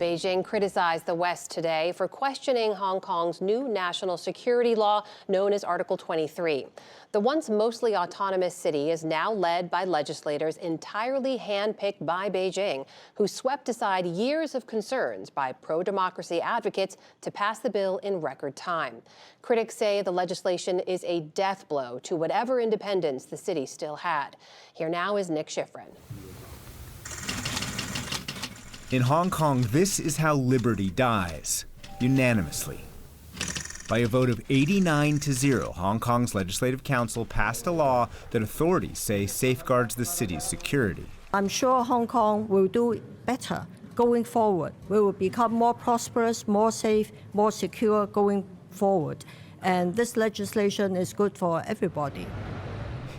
Beijing criticized the West today for questioning Hong Kong's new national security law known as Article 23. The once mostly autonomous city is now led by legislators entirely handpicked by Beijing, who swept aside years of concerns by pro-democracy advocates to pass the bill in record time. Critics say the legislation is a death blow to whatever independence the city still had. Here now is Nick Schifrin. In Hong Kong, this is how liberty dies, unanimously. By a vote of 89-0, Hong Kong's Legislative Council passed a law that authorities say safeguards the city's security. I'm sure Hong Kong will do better going forward. We will become more prosperous, more safe, more secure going forward. And this legislation is good for everybody.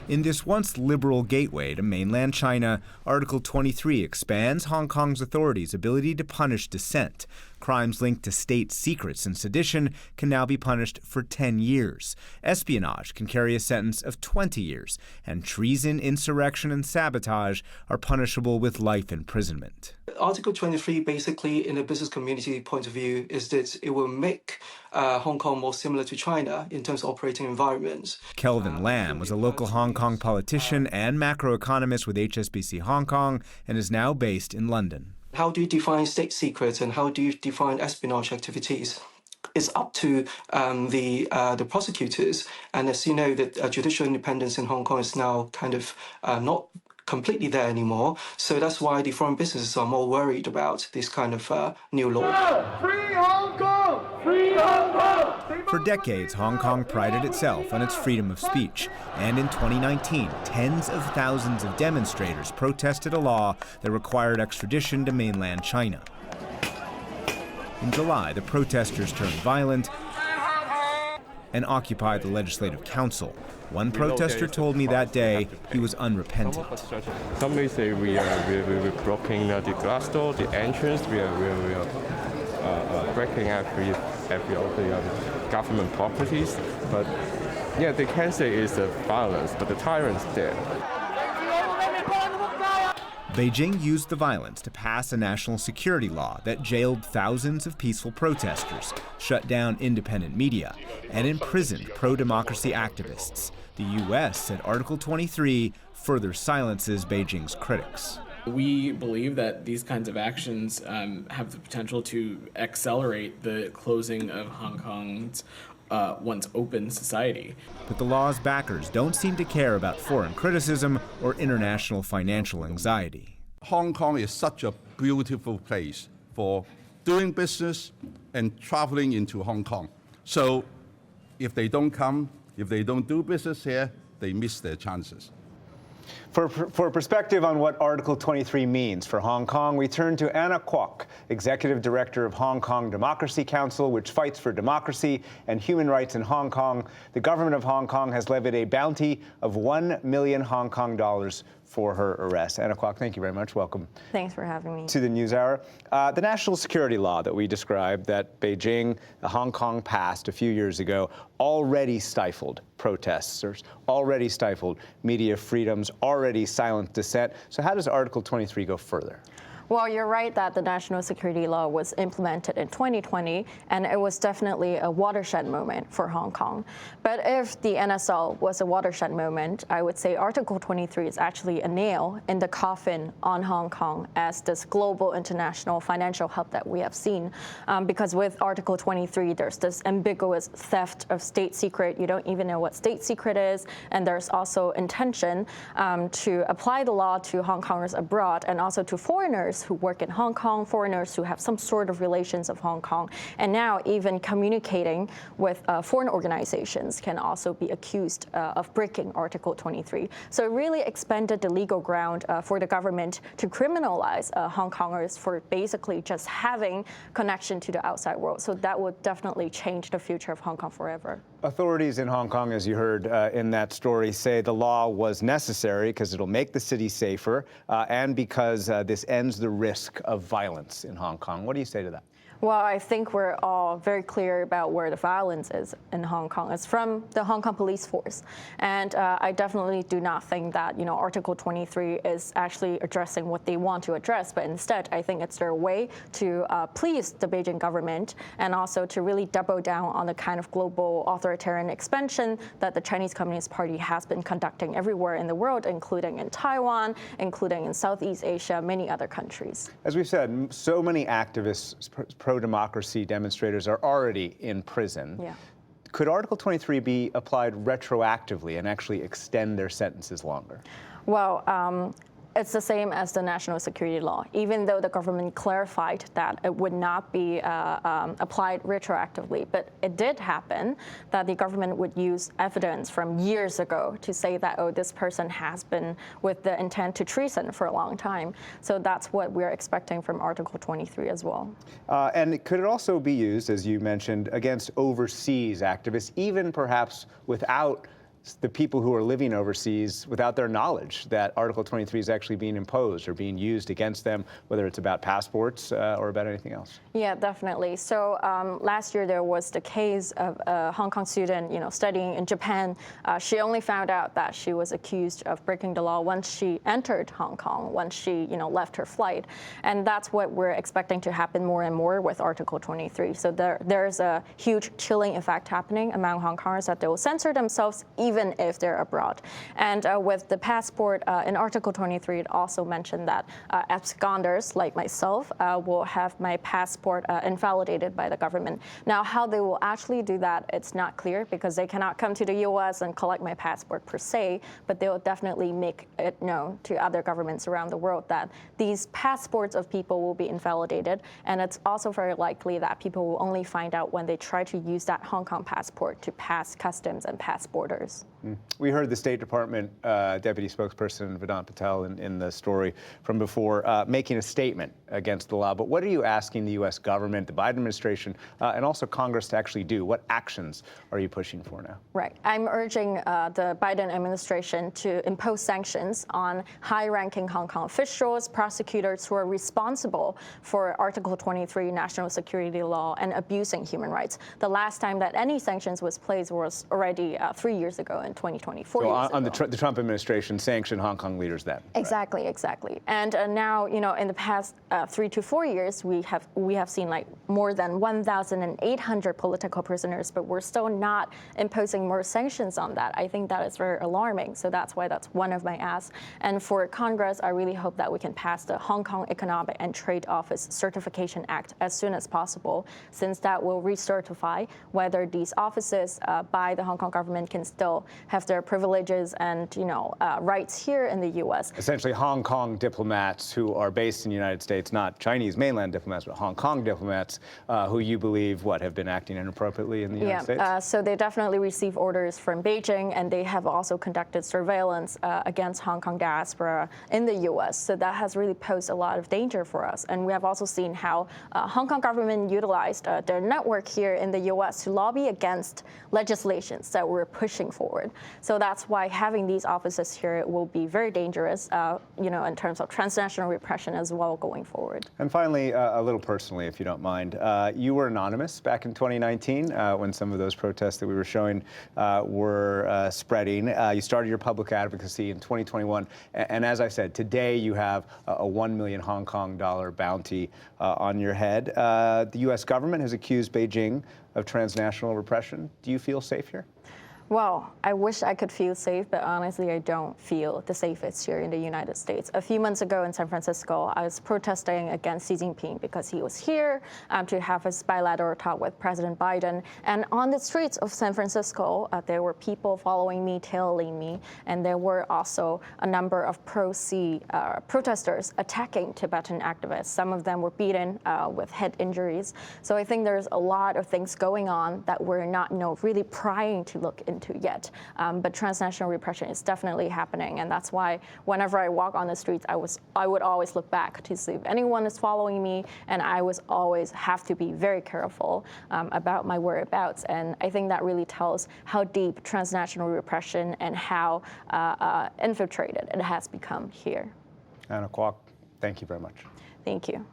In this once liberal gateway to mainland China, Article 23 expands Hong Kong's authorities' ability to punish dissent. Crimes linked to state secrets and sedition can now be punished for 10 years. Espionage can carry a sentence of 20 years, and treason, insurrection, and sabotage are punishable with life imprisonment. Article 23, basically, in a business community point of view, is that it will make Hong Kong more similar to China in terms of operating environments. Kelvin Lam was a local Hong Kong politician and macroeconomist with HSBC Hong Kong and is now based in London. How do you define state secrets and how do you define espionage activities? It's up to the prosecutors. And as you know, that judicial independence in Hong Kong is now kind of not completely there anymore. So that's why the foreign businesses are more worried about this kind of new law. Free Hong Kong! Free Hong Kong! For decades, Hong Kong prided itself on its freedom of speech. And in 2019, tens of thousands of demonstrators protested a law that required extradition to mainland China. In July, the protesters turned violent and occupied the Legislative Council. One protester told me that day he was unrepentant. Some may say we're blocking the glass door, the entrance. We are breaking every of the government properties. But yeah, they can say it's a violence, but the tyrant's dead. Beijing used the violence to pass a national security law that jailed thousands of peaceful protesters, shut down independent media, and imprisoned pro-democracy activists. The U.S. said Article 23 further silences Beijing's critics. We believe that these kinds of actions have the potential to accelerate the closing of Hong Kong's once open society. But the law's backers don't seem to care about foreign criticism or international financial anxiety. Hong Kong is such a beautiful place for doing business and traveling into Hong Kong. So if they don't come, if they don't do business here, they miss their chances. For perspective on what Article 23 means for Hong Kong, we turn to Anna Kwok, Executive Director of Hong Kong Democracy Council, which fights for democracy and human rights in Hong Kong. The government of Hong Kong has levied a bounty of 1 million Hong Kong dollars for her arrest. Anna Kwok, thank you very much. Welcome. Thanks for having me. To the NewsHour. The national security law that we described that Beijing, Hong Kong passed a few years ago already stifled protesters, already stifled media freedoms, already silenced dissent. So how does Article 23 go further? Well, you're right that the national security law was implemented in 2020, and it was definitely a watershed moment for Hong Kong. But if the NSL was a watershed moment, I would say Article 23 is actually a nail in the coffin on Hong Kong as this global international financial hub that we have seen. Because with Article 23, there's this ambiguous theft of state secret. You don't even know what state secret is. And there's also intention to apply the law to Hong Kongers abroad and also to foreigners who work in Hong Kong, foreigners who have some sort of relations of Hong Kong, and now even communicating with foreign organizations can also be accused of breaking Article 23. So it really expanded the legal ground for the government to criminalize Hong Kongers for basically just having connection to the outside world. So that would definitely change the future of Hong Kong forever. Authorities in Hong Kong, as you heard in that story, say the law was necessary because it'll make the city safer and because this ends the the risk of violence in Hong Kong. What do you say to that? Well, I think we're all very clear about where the violence is in Hong Kong. It's from the Hong Kong police force. And I definitely do not think that, Article 23 is actually addressing what they want to address. But instead, I think it's their way to please the Beijing government and also to really double down on the kind of global authoritarian expansion that the Chinese Communist Party has been conducting everywhere in the world, including in Taiwan, including in Southeast Asia, many other countries. As we've said, so many activists, pro-democracy demonstrators are already in prison. Yeah. Could Article 23 be applied retroactively and actually extend their sentences longer? Well, it's the same as the national security law, even though the government clarified that it would not be applied retroactively. But it did happen that the government would use evidence from years ago to say that, oh, this person has been with the intent to treason for a long time. So that's what we're expecting from Article 23 as well. And could it also be used, as you mentioned, against overseas activists, even perhaps without the people who are living overseas, without their knowledge that Article 23 is actually being imposed or being used against them, whether it's about passports or about anything else? Yeah, definitely. So last year there was the case of a Hong Kong student, studying in Japan. She only found out that she was accused of breaking the law once she entered Hong Kong, once she, left her flight. And that's what we're expecting to happen more and more with Article 23. So there's a huge chilling effect happening among Hong Kongers that they will censor themselves even if they're abroad. And with the passport in Article 23, it also mentioned that absconders like myself will have my passport invalidated by the government. Now, how they will actually do that, it's not clear because they cannot come to the U.S. and collect my passport per se, but they will definitely make it known to other governments around the world that these passports of people will be invalidated. And it's also very likely that people will only find out when they try to use that Hong Kong passport to pass customs and pass borders. We heard the State Department Deputy Spokesperson Vedant Patel in the story from before making a statement against the law. But what are you asking the U.S. government, the Biden administration, and also Congress to actually do? What actions are you pushing for now? Right. I'm urging the Biden administration to impose sanctions on high-ranking Hong Kong officials, prosecutors who are responsible for Article 23 national security law and abusing human rights. The last time that any sanctions was placed was already 3 years ago in 2024. So on the Trump administration sanctioned Hong Kong leaders then? Exactly, exactly. And now, in the past 3 to 4 years, we have seen like more than 1,800 political prisoners, but we're still not imposing more sanctions on that. I think that is very alarming. So that's why that's one of my asks. And for Congress, I really hope that we can pass the Hong Kong Economic and Trade Office Certification Act as soon as possible, since that will recertify whether these offices by the Hong Kong government can still have their privileges and rights here in the U.S. Essentially, Hong Kong diplomats who are based in the United States, not Chinese mainland diplomats, but Hong Kong diplomats who you believe have been acting inappropriately in the United States? So they definitely receive orders from Beijing, and they have also conducted surveillance against Hong Kong diaspora in the U.S. So that has really posed a lot of danger for us. And we have also seen how Hong Kong government utilized their network here in the U.S. to lobby against legislations that we're pushing forward. So that's why having these offices here will be very dangerous, in terms of transnational repression as well going forward. And finally, a little personally, if you don't mind, you were anonymous back in 2019 when some of those protests that we were showing were spreading. You started your public advocacy in 2021, and as I said, today you have a 1 million Hong Kong dollar bounty on your head. The U.S. government has accused Beijing of transnational repression. Do you feel safe here? Well, I wish I could feel safe, but honestly, I don't feel the safest here in the United States. A few months ago in San Francisco, I was protesting against Xi Jinping because he was here to have his bilateral talk with President Biden. And on the streets of San Francisco, there were people following me, tailing me, and there were also a number of pro-Xi protesters attacking Tibetan activists. Some of them were beaten with head injuries. So I think there's a lot of things going on that we're not really prying to look into yet. But transnational repression is definitely happening, and that's why whenever I walk on the streets, I would always look back to see if anyone is following me, and I was always have to be very careful about my whereabouts. And I think that really tells how deep transnational repression and how infiltrated it has become here. Anna Kwok, Thank you very much. Thank you.